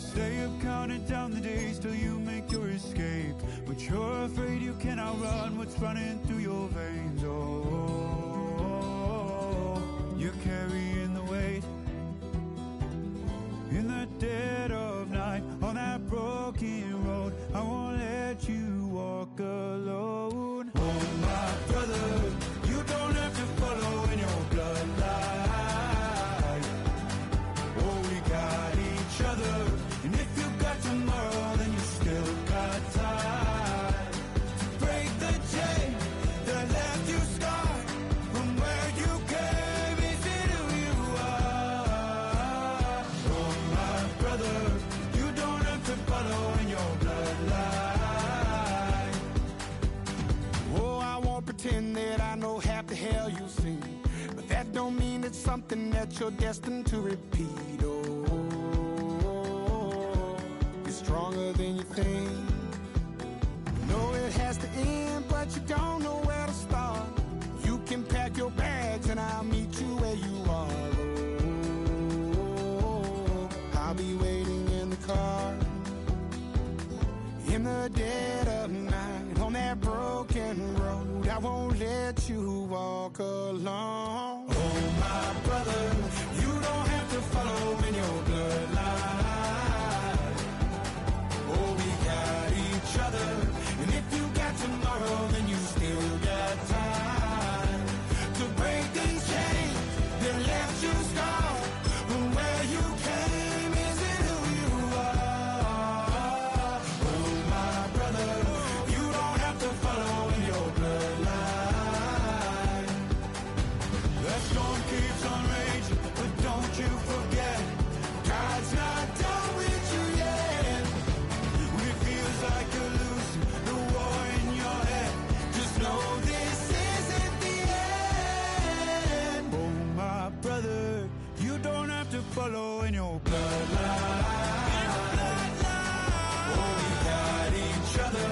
stay up counting down the days till you make your escape, but you're afraid you cannot run what's running through your veins. Oh, you're carrying the weight in the dead of night on that broken road. I won't let you walk alone. Oh my brother, you don't have to follow in your bloodline. Oh, we got each other, and if you got tomorrow, then you still got time to break the chain that left you scarred from where you came. Is it who you are? Oh my brother, you don't have to follow in your bloodline. Oh, I won't pretend that I know half the hell you've seen, but that don't mean it's something that you're destined to repeat. Oh, you're stronger than you think. You know it has to end, but you don't know where to start. You can pack your bags and I'll meet you where you are. Oh, I'll be waiting in the car in the dead of night on that broken road. I won't let you walk alone. Oh my brother, you don't have to follow in your bloodline. Oh, we got each other, and if you got tomorrow, then you still got time to break these chains that left you scarred from where you came. Is it who you are? Oh my brother, you don't have to follow in your bloodline. That storm keeps on raging, but don't you forget, God's not done with you yet. When it feels like you're losing the war in your head, just know this isn't the end. Oh my brother, you don't have to follow in your bloodline. Oh, we got each other,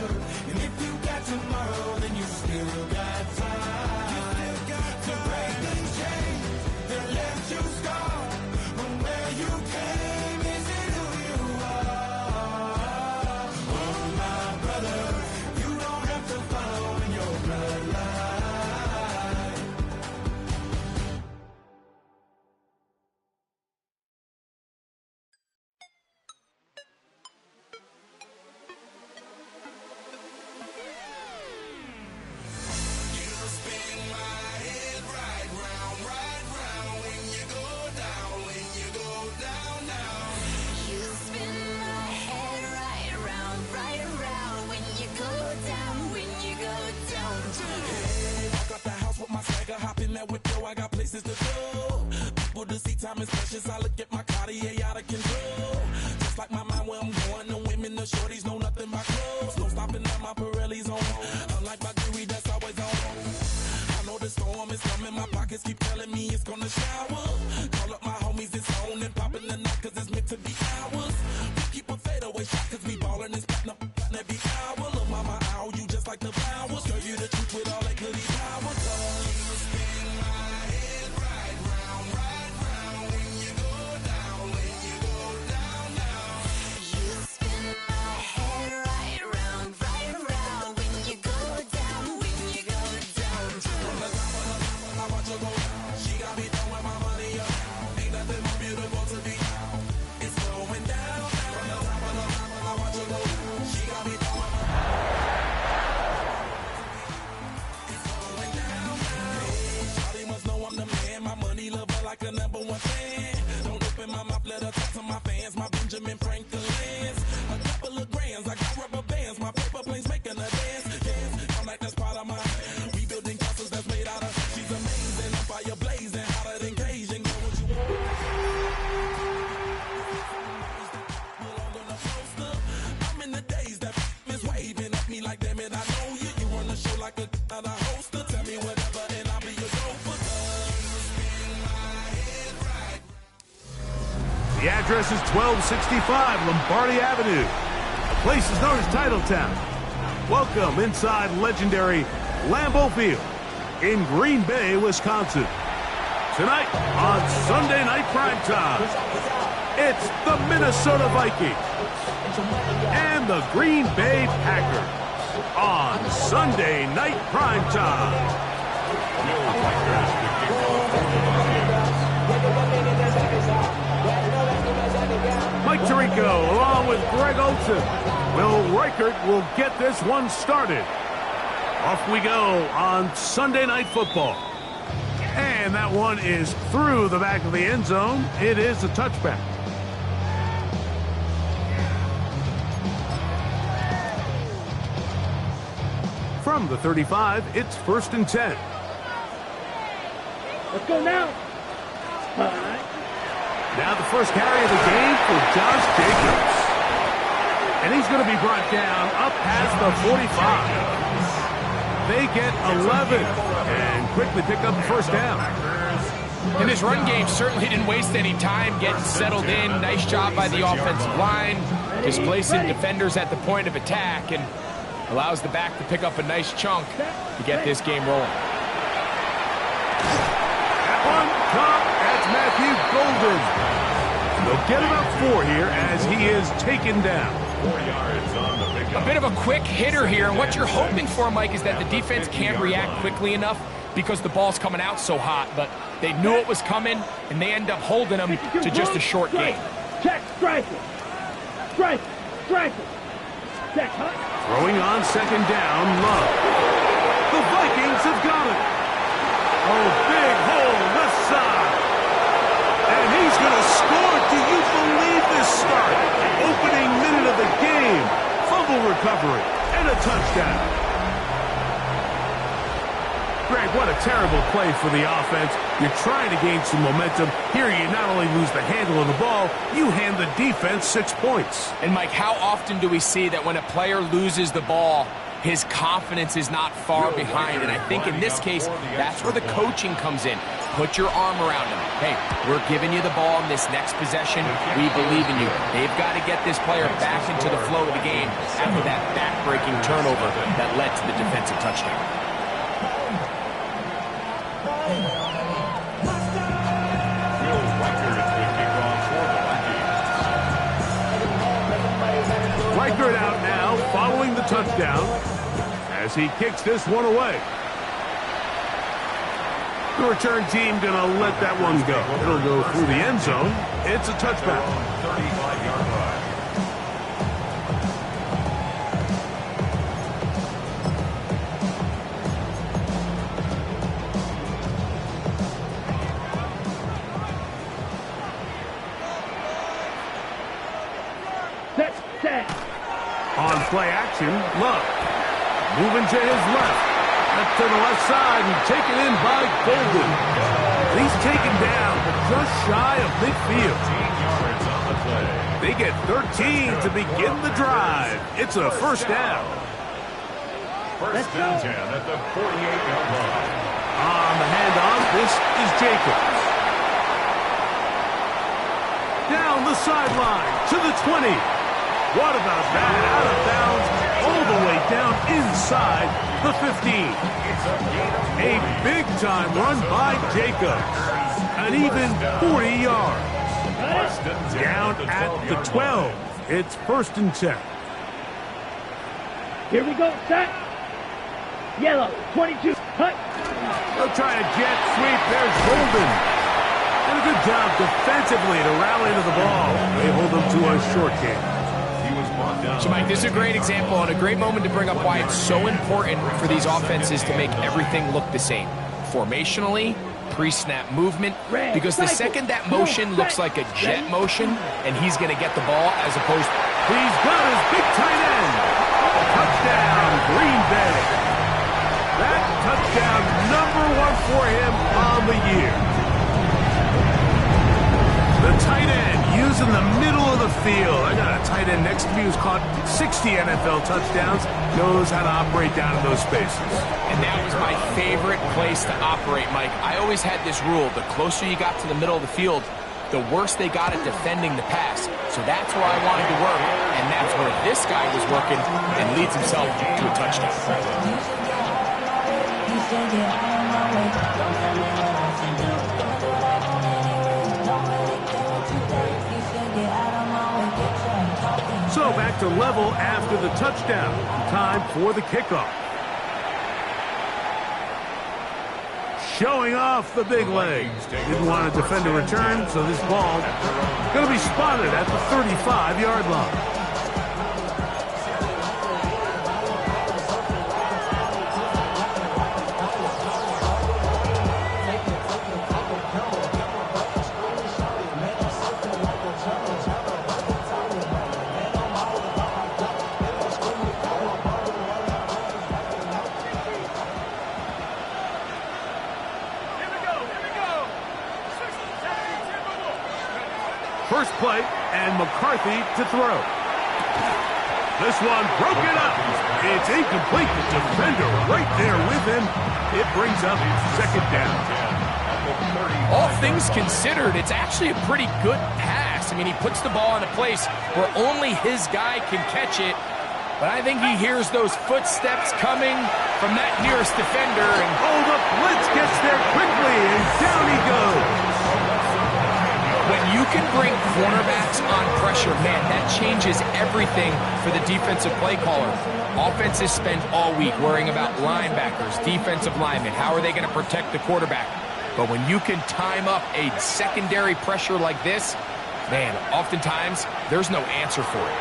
and if you got tomorrow, then you still got time to break these chains that left you scarred from where you came. Is it who you are? Oh my brother, you don't have to follow in your bloodline. You spin my head right round when you go down, when you go down, down. You spin my head right around when you go down, when you go down, down. Hey, walk out the house with my swagger, hop in that window, I got places to go. People to see, time is precious, I look at my Cartier out of control. Just like my mind where I'm going, the women, the shorties know nothing but clothes. No stopping at my Pirelli's on, unlike my jewelry that's always on. I know the storm is coming, my pockets keep telling me it's gonna shower. Call up my homies, it's on and popping the night, cause it's meant to be ours. We keep a fadeaway shot, cause we ballin' and spittin' up every hour. Look, mama, ow, you just like the flowers. Show you the truth with all that goody power. You spin my head right round when you go down, when you go down, down. You spin my head right around when you go down, when you go down, From the down. top of the top, I watch her go down. She got me throwing my money up. Ain't nothing more beautiful to be. It's going down. From the top of the top, I watch her go down. She got me throwing my It's going down. Hey, Shawty must know I'm the man. My money lover like a number one fan. Don't open my mouth, let her talk to my fans. My Benjamin Franklin's. A couple of grands, I got rubber bands. My paper planes making a dance. Dance, I'm like that's part of my. We building castles that's made out of. She's amazing, I'm fire blazing, hotter than Cajun. Girl, what you want? Belong on the poster. I'm in the days that is waving at me like, damn it, I know you. You run the show like a other hoster. Tell me whatever and I'll be your gopher. The address is 1265 Lombardi Avenue. The place is known as Titletown. Welcome inside legendary Lambeau Field in Green Bay, Wisconsin. Tonight on Sunday Night Primetime. It's the Minnesota Vikings and the Green Bay Packers on Sunday Night Primetime. Mike Tirico along with Greg Olson. Will Reichert will get this one started. Off we go on Sunday Night Football. And that one is through the back of the end zone. It is a touchback. From the 35, it's 1st and 10. Let's go now. Now the first carry of the game for Josh Jacobs. And he's going to be brought down up past the 45. They get 11 and quickly pick up the first down. And this run game certainly didn't waste any time getting settled in. Nice job by the offensive line, displacing defenders at the point of attack, and allows the back to pick up a nice chunk to get this game rolling. That one caught. That's Matthew Golden. They'll get about 4 here as he is taken down. 4 yards on the pickup. A bit of a quick hitter here, and what you're hoping for, Mike, is that the defense can't react quickly enough because the ball's coming out so hot, but they knew it was coming, and they end up holding them to just a short gain. Check, strike it. Strike it, strike it. Check, huh? Throwing on 2nd down, Love. The Vikings have got it. Oh, big hole left side. And he's going to score. Do you believe this start? Opening minute of the game. Fumble recovery and a touchdown. Greg, what a terrible play for the offense. You're trying to gain some momentum. Here you not only lose the handle of the ball, you hand the defense 6 points. And, Mike, how often do we see that when a player loses the ball, his confidence is not far behind? And I think in this case, that's where the coaching comes in. Put your arm around him. Hey, we're giving you the ball in this next possession. We believe in you. They've got to get this player back into the flow of the game after that back-breaking turnover that led to the defensive touchdown. Reichert out now, following the touchdown, as he kicks this one away. The return team going to let that one go. It'll go through the end zone. It's a touchback. 35-yard line. On play action, Love. Moving to his left. Up to the left side and taken in by Golden. And he's taken down, but just shy of midfield. 15 yards on the play. They get 13 to begin the drive. It's a first down. First and 10 at the 48-yard line. On the handoff, this is Jacobs. Down the sideline to the 20. What about that? Out of bounds, all the way down inside the 15. A big-time run by Jacobs. An even 40 yards. Down at the 12. It's 1st and 10. Here we go, set. Yellow, 22, hut. They'll try a jet sweep. There's Golden. And a good job defensively to rally to the ball. They hold them to a short game. So, Mike, this is a great example and a great moment to bring up why it's so important for these offenses to make everything look the same. Formationally, pre-snap movement, because the second that motion looks like a jet motion and he's going to get the ball as opposed to... He's got his big tight end. Touchdown, Green Bay. That touchdown #1 for him on the year. The tight end using the middle of the field. I got a tight end next to me who's caught 60 NFL touchdowns, knows how to operate down in those spaces. And that was my favorite place to operate, Mike. I always had this rule. The closer you got to the middle of the field, the worse they got at defending the pass. So that's where I wanted to work, and that's where this guy was working and leads himself to a touchdown. go back to level after the touchdown. Time for the kickoff. Showing off the big legs. Didn't want to defend a return, so this ball going to be spotted at the 35-yard line. First play, and McCarthy to throw. This one broken up. It's incomplete. The defender right there with him. It brings up second down. All things considered, it's actually a pretty good pass. I mean, he puts the ball in a place where only his guy can catch it. But I think he hears those footsteps coming from that nearest defender. And the blitz gets there quickly, and down he goes. when you can bring cornerbacks on pressure, man, that changes everything for the defensive play caller. Offenses spend all week worrying about linebackers, defensive linemen. How are they going to protect the quarterback? But when you can time up a secondary pressure like this, man, oftentimes there's no answer for it.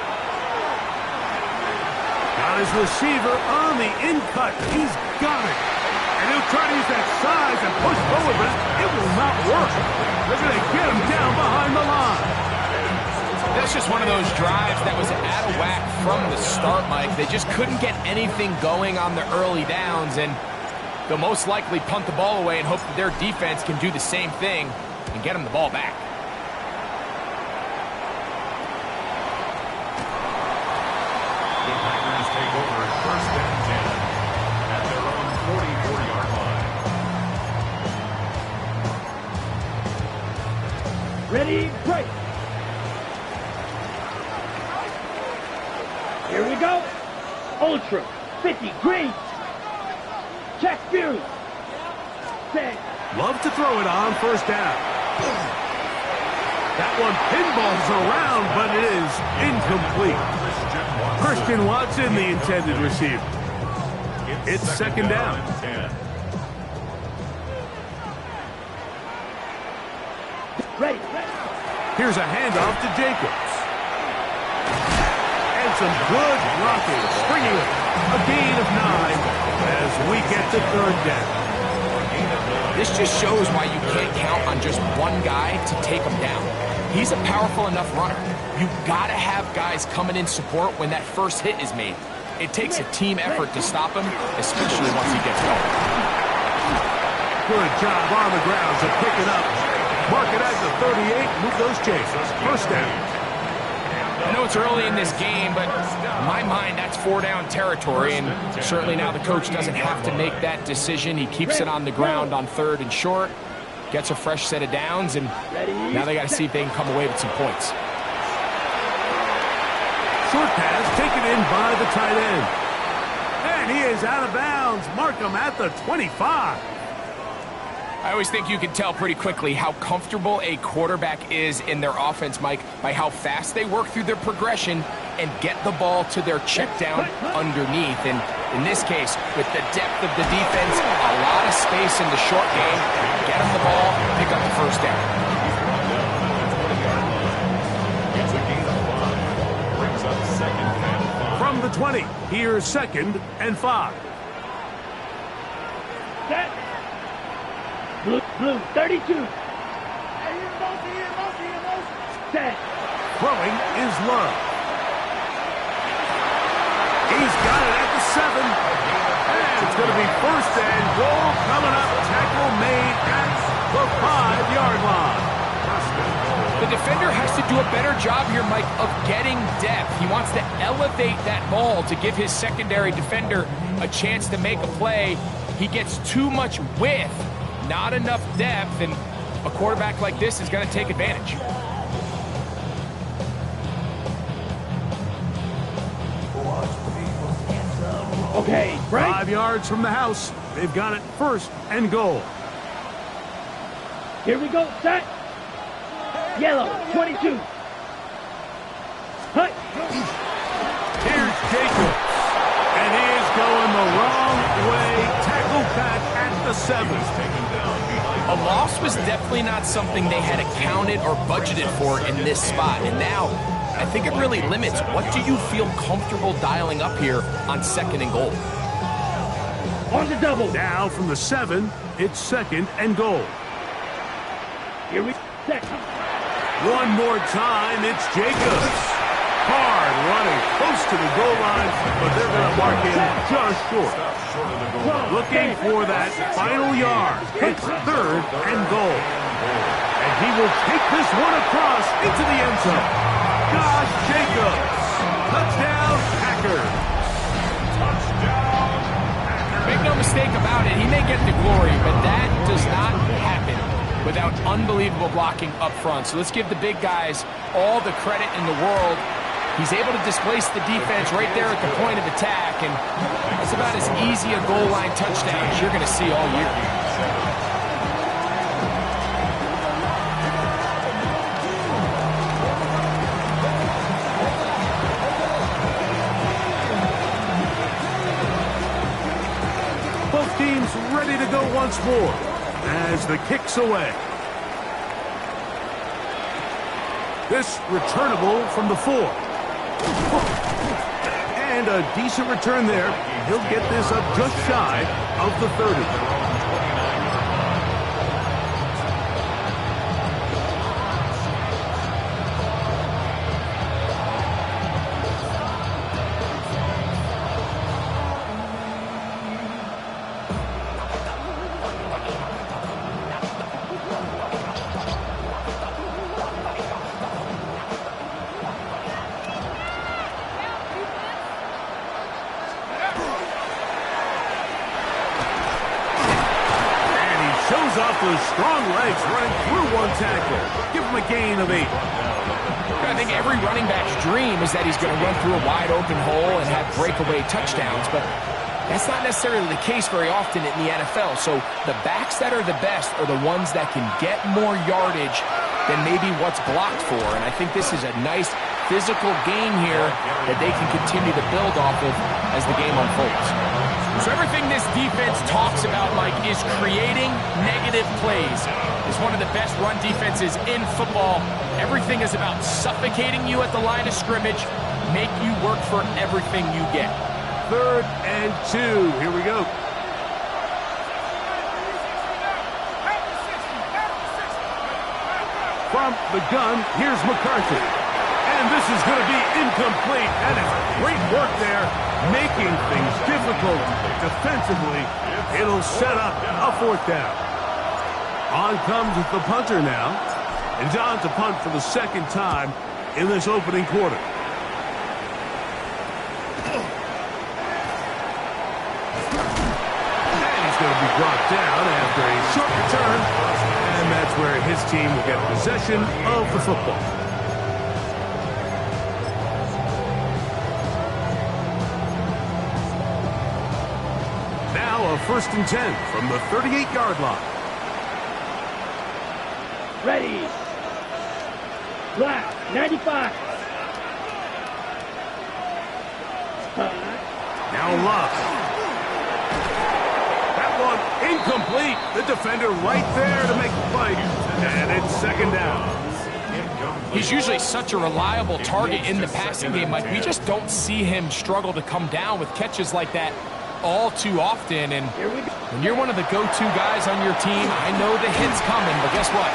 Got his receiver on the in-cut. He's got it. And he'll try to use that size and push forward, but it will not work. They're going to get him down behind the line. That's just one of those drives that was out of whack from the start, Mike. They just couldn't get anything going on the early downs, and they'll most likely punt the ball away and hope that their defense can do the same thing and get them the ball back. The Packers take over at 1st and 10 at their own 44-yard line. Ready, break. Here we go. Ultra 50 green. Check Fury. Set. Love to throw it on first down. That one pinballs around, but it is incomplete. Christian Watson, the intended receiver. It's second down. Ready. Here's a handoff to Jacobs. And some good blocking, bringing it a gain of 9 as we get to third down. This just shows why you can't count on just one guy to take him down. He's a powerful enough runner. You've got to have guys coming in support when that first hit is made. It takes a team effort to stop him, especially once he gets going. Good job on the ground to pick it up. Mark it at the 38, move those chains. First down. I know it's early in this game, but in my mind, that's 4-down territory, and certainly now the coach doesn't have to make that decision. He keeps it on the ground on 3rd and short, gets a fresh set of downs, and now they got to see if they can come away with some points. Short pass taken in by the tight end. And he is out of bounds. Mark him at the 25. I always think you can tell pretty quickly how comfortable a quarterback is in their offense, Mike, by how fast they work through their progression and get the ball to their check down underneath. And in this case, with the depth of the defense, a lot of space in the short game, get them the ball, pick up the first down. It's a gain of 5. Brings up 2nd and 5. From the 20, here's 2nd and 5. Set. Blue 32. Set. Throwing is Love. He's got it at the 7. And it's going to be 1st and goal coming up. Tackle made at the 5-yard line. The defender has to do a better job here, Mike, of getting depth. He wants to elevate that ball to give his secondary defender a chance to make a play. He gets too much width, not enough depth, and a quarterback like this is going to take advantage. Okay, break. 5 yards from the house. They've got it 1st and goal. Here we go. Set. Yellow 22. Hut. 7. A loss was definitely not something they had accounted or budgeted for in this spot. And now, I think it really limits what do you feel comfortable dialing up here on 2nd and goal. On the double. Now from the 7, it's 2nd and goal. Here we second. One more time, it's Jacobs. Hard running, close to the goal line, but they're going to mark him just short. Looking for that final yard. It's 3rd and goal. And he will take this one across into the end zone. Josh Jacobs. Touchdown, Packers. Make no mistake about it, he may get the glory, but that does not happen without unbelievable blocking up front. So let's give the big guys all the credit in the world. He's able to displace the defense right there at the point of attack, and that's about as easy a goal line touchdown as you're going to see all year. Both teams ready to go once more as the kick's away. This returnable from the 4. And a decent return there. He'll get this up just shy of the 30. Off those strong legs running through one tackle. Give him a gain of 8. I think every running back's dream is that he's going to run through a wide open hole and have breakaway touchdowns, but that's not necessarily the case very often in the NFL. So the backs that are the best are the ones that can get more yardage than maybe what's blocked for. And I think this is a nice physical gain here that they can continue to build off of as the game unfolds. So everything this defense talks about, Mike, is creating negative plays. It's one of the best run defenses in football. Everything is about suffocating you at the line of scrimmage, make you work for everything you get. 3rd and 2. Here we go. From the gun, here's McCarthy. And this is going to be incomplete. That is great work there, making things difficult defensively. It'll set up a 4th down. On comes the punter now. And on to punt for the 2nd time in this opening quarter. And he's going to be brought down after a short return. And that's where his team will get possession of the football. A 1st and 10 from the 38-yard line. Ready. Black, 95. Now Love. That one incomplete. The defender right there to make the play. And it's 2nd down. He's usually such a reliable target in the passing game, Mike. We just don't see him struggle to come down with catches like that all too often. And when you're one of the go-to guys on your team, I know the hit's coming, but guess what?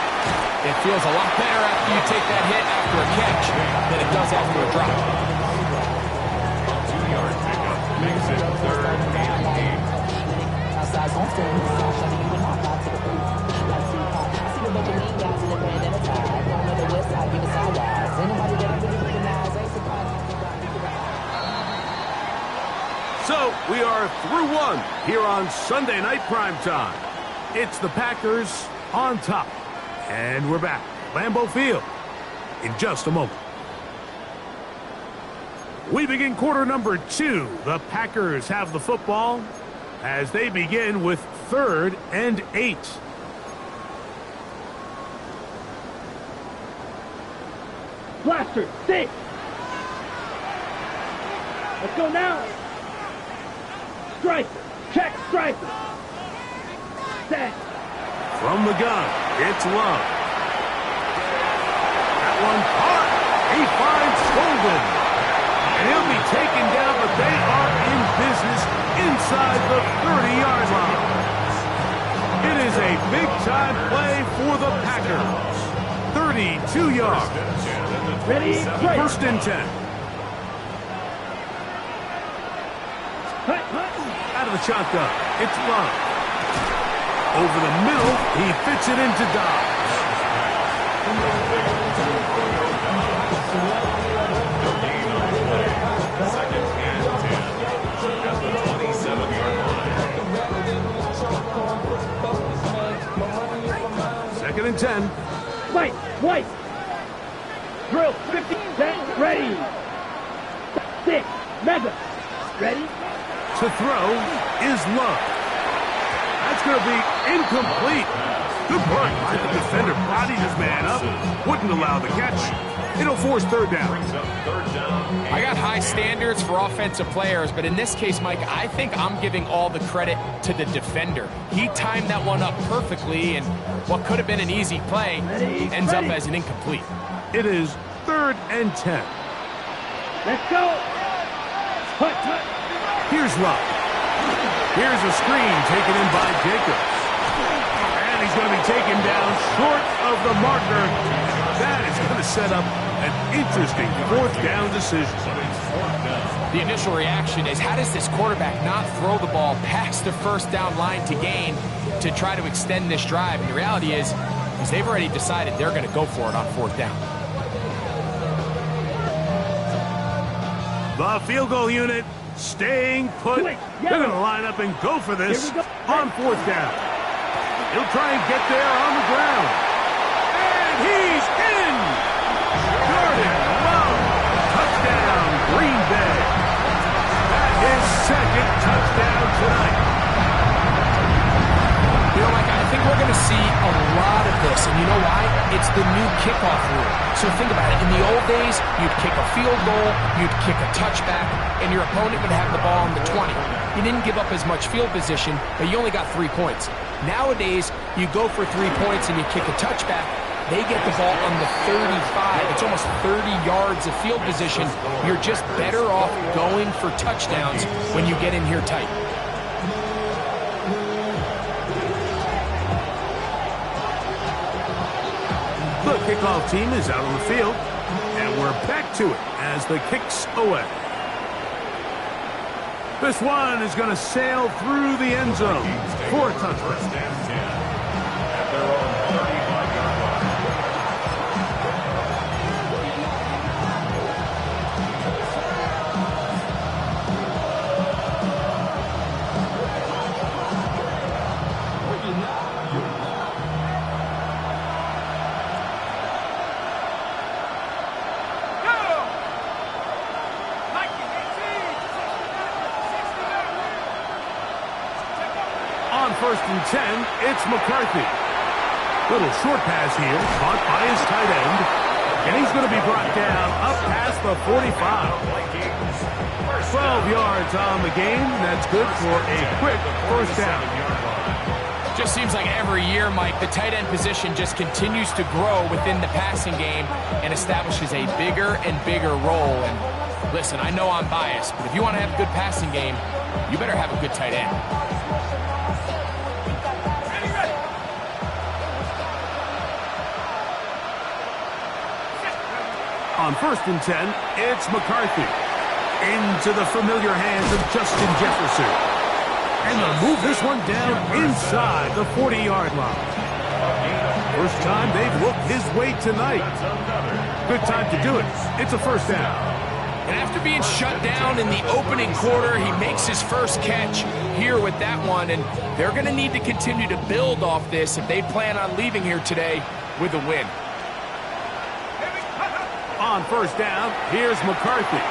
It feels a lot better after you take that hit after a catch than it does after a drop. 2-yard pickup makes it 3rd and 8. So we are through one here on Sunday Night Primetime. It's the Packers on top. And we're back. Lambeau Field in just a moment. We begin quarter number 2. The Packers have the football as they begin with 3rd and 8. Blaster, 6. Let's go now. Striker, check striker. Set. From the gun, it's Love. That one caught. He finds Golden. And he'll be taken down, but they are in business inside the 30-yard line. It is a big-time play for the Packers. 32 yards. Ready, right. First and 10. Out of the shotgun, it's Love. Over the middle, he fits it into Dobbs. Second and 10 at the 27-yard line. Second and 10. White. Drill, 50, set, ready. 6, mega. Ready? To throw is Love. That's going to be incomplete. Good run by the defender. Bodied his man up. Wouldn't allow the catch. It'll force third down. I got high standards for offensive players, but in this case, Mike, I think I'm giving all the credit to the defender. He timed that one up perfectly, and what could have been an easy play ends up as an incomplete. It is third and 10. Let's go. Hut. Here's Love. Here's a screen taken in by Jacobs. And he's going to be taken down short of the marker. That is going to set up an interesting fourth down decision. The initial reaction is, how does this quarterback not throw the ball past the first down line to gain to try to extend this drive? And the reality is they've already decided they're going to go for it on fourth down. The field goal unit staying put. They're going to line up and go for this on fourth down. He'll try and get there on the ground. And he's in! Jordan Love. Touchdown, Green Bay. That is second touchdown tonight. You know, Mike, I think we're going to see a lot of this, and you know why? It's the new kickoff rule. So think about it. In the old days, you'd kick a field goal, you'd kick a touchback, and your opponent would have the ball on the 20. You didn't give up as much field position, but you only got 3 points. Nowadays, you go for 3 points and you kick a touchback. They get the ball on the 35. It's almost 30 yards of field position. You're just better off going for touchdowns when you get in here tight. The kickoff team is out on the field, and we're back to it as the kick's away. This one is going to sail through the end zone for a touchdown. At their own 35-yard line. First and 10, it's McCarthy. Little short pass here, caught by his tight end. And he's going to be brought down up past the 45. 12 yards on the game. That's good for a quick first down. Just seems like every year, Mike, the tight end position just continues to grow within the passing game and establishes a bigger and bigger role. And listen, I know I'm biased, but if you want to have a good passing game, you better have a good tight end. On first and 10, it's McCarthy. Into the familiar hands of Justin Jefferson. And they'll move this one down inside the 40-yard line. First time they've looked his way tonight. Good time to do it. It's a first down. And after being shut down in the opening quarter, he makes his first catch here with that one. And they're going to need to continue to build off this if they plan on leaving here today with a win. On first down, here's McCarthy.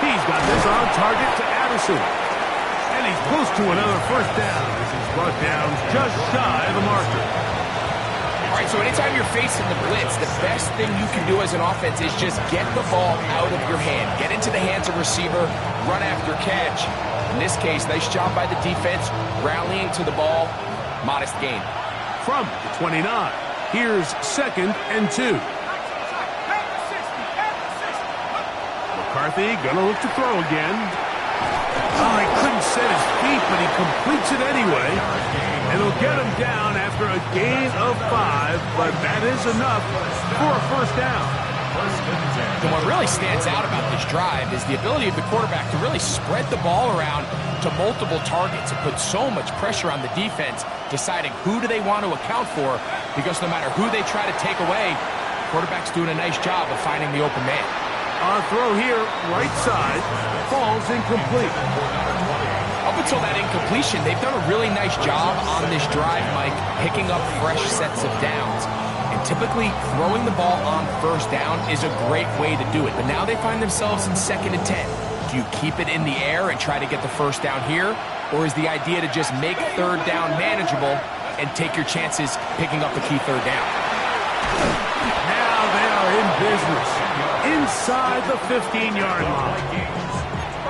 He's got this on target to Addison. And he's close to another first down as he's brought down just shy of the marker. All right, so anytime you're facing the blitz, the best thing you can do as an offense is just get the ball out of your hand. Get into the hands of receiver, run after catch. In this case, nice job by the defense, rallying to the ball, modest gain. From the 29, here's 2nd and 2. McCarthy gonna look to throw again. Oh, he couldn't set his feet, but he completes it anyway. It'll get him down after a gain of 5, but that is enough for a first down. And what really stands out about this drive is the ability of the quarterback to really spread the ball around to multiple targets and put so much pressure on the defense, deciding who do they want to account for, because no matter who they try to take away, the quarterback's doing a nice job of finding the open man. On throw here, right side, falls incomplete. Up until that incompletion, they've done a really nice job on this drive, Mike, picking up fresh sets of downs. And typically, throwing the ball on first down is a great way to do it. But now they find themselves in 2nd and 10. Do you keep it in the air and try to get the first down here? Or is the idea to just make 3rd down manageable and take your chances picking up a key 3rd down? Now they are in business. Inside the 15-yard line.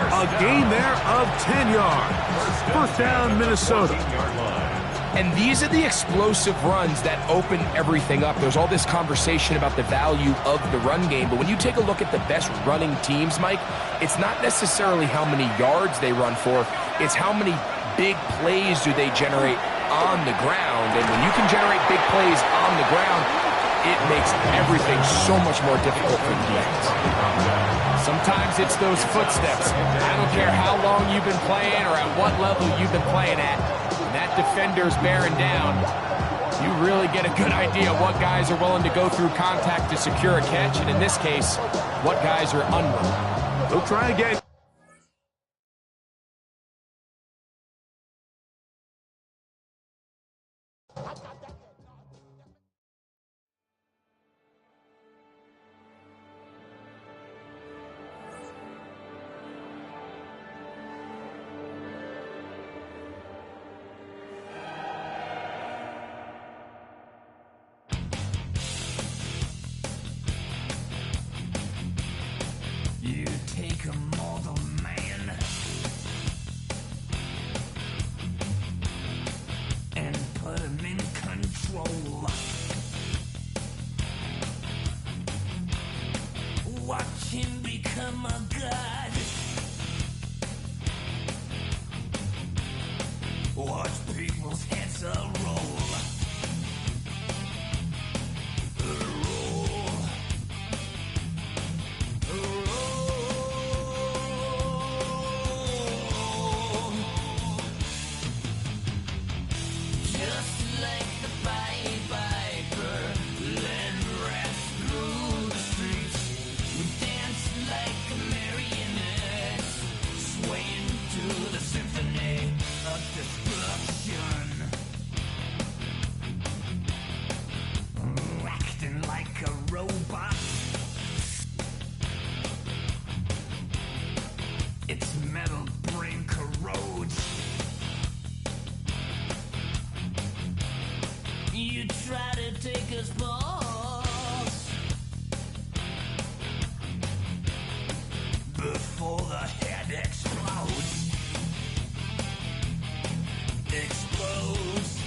A gain there of 10 yards. First down, Minnesota. And these are the explosive runs that open everything up. There's all this conversation about the value of the run game, but when you take a look at the best running teams, Mike, it's not necessarily how many yards they run for, it's how many big plays do they generate on the ground. And when you can generate big plays on the ground, it makes everything so much more difficult for the defense. Sometimes it's those footsteps. I don't care how long you've been playing or at what level you've been playing at. When that defender's bearing down, you really get a good idea what guys are willing to go through contact to secure a catch, and in this case, what guys are unwilling. They'll try again. You take a mortal man and put him in control. Watch him become a god. Watch people's heads roll. Its metal brain corrodes. You try to take us balls before the head explodes. Explodes.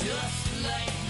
Just like